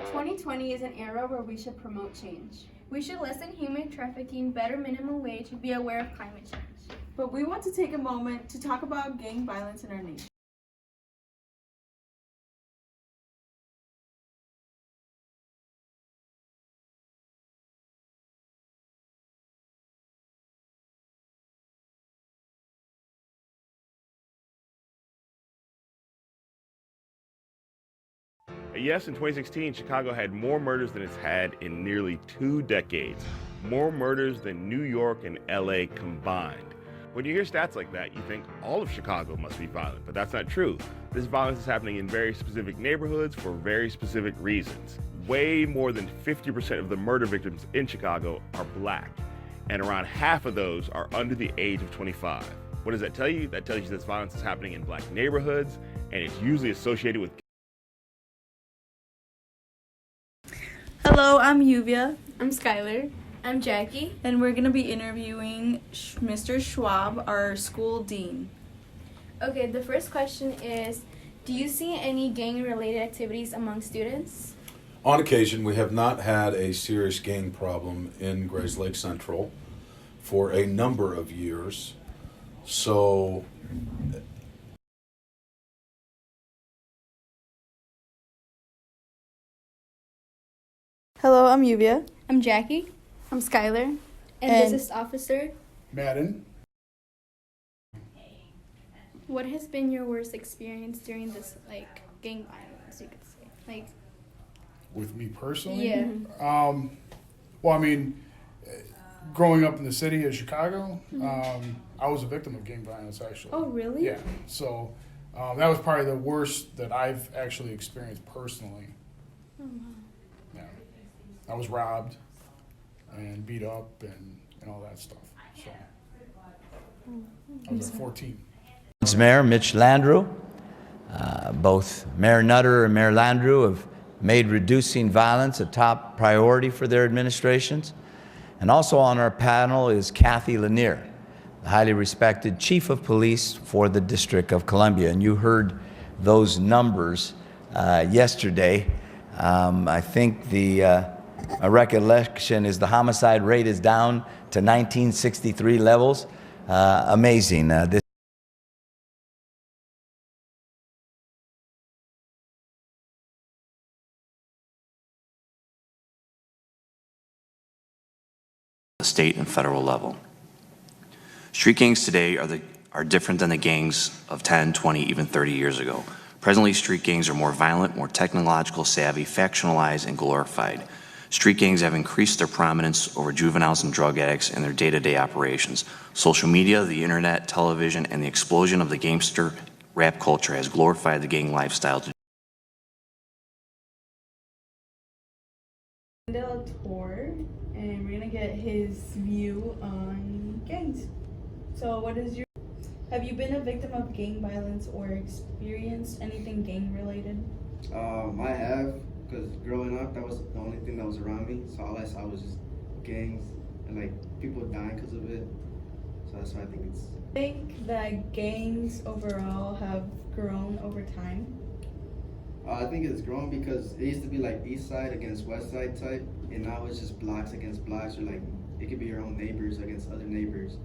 2020 is an era where we should promote change. We should lessen human trafficking, better minimum wage, be aware of climate change. But we want to take a moment to talk about gang violence in our nation. Yes, in 2016, Chicago had more murders than it's had in nearly 2 decades. More murders than New York and LA combined. When you hear stats like that, you think all of Chicago must be violent, but that's not true. This violence is happening in very specific neighborhoods for very specific reasons. Way more than 50% of the murder victims in Chicago are black, and around half of those are under the age of 25. What does that tell you? That tells you this violence is happening in black neighborhoods, and it's usually associated with. Hello, I'm Lluvia, I'm Skylar. I'm Jackie. and we're going to be interviewing Mr. Schwab, our school dean. Okay, the first question is, do you see any gang-related activities among students? On occasion, we have not had a serious gang problem in Grays Lake Central for a number of years. So, Hello, I'm Lluvia. I'm Jackie. I'm Skylar. And And- this is Officer. Madden, What has been your worst experience during this, gang violence, you could say? with me personally. Yeah. Well, I mean, growing up in the city of Chicago, I was a victim of gang violence, actually. Oh, really? Yeah. So that was probably the worst that I've actually experienced personally. Oh, wow. Yeah. I was robbed and beat up and all that stuff. So I was at 14. Mayor Mitch Landrieu. Both Mayor Nutter and Mayor Landrieu have made reducing violence a top priority for their administrations. And also on our panel is Kathy Lanier, the highly respected Chief of Police for the District of Columbia. And you heard those numbers yesterday. I think my recollection is the homicide rate is down to 1963 levels. Amazing. This the state and federal level. Street gangs today are different than the gangs of 10, 20, even 30 years ago. Presently, street gangs are more violent, more technological savvy, factionalized, and glorified. Street gangs have increased their prominence over juveniles and drug addicts in their day-to-day operations. Social media, the internet, television, and the explosion of the gangster rap culture has glorified the gang lifestyle to A tour, and we're gonna get his view on gangs. So, have you been a victim of gang violence or experienced anything gang related? I have, because growing up, that was the only thing that was around me. So all I saw was just gangs and people dying because of it. So that's why I think it's. I think that gangs overall have grown over time. I think it's grown because it used to be east side against west side type, and now it's just blocks against blocks, or it could be your own neighbors against other neighbors.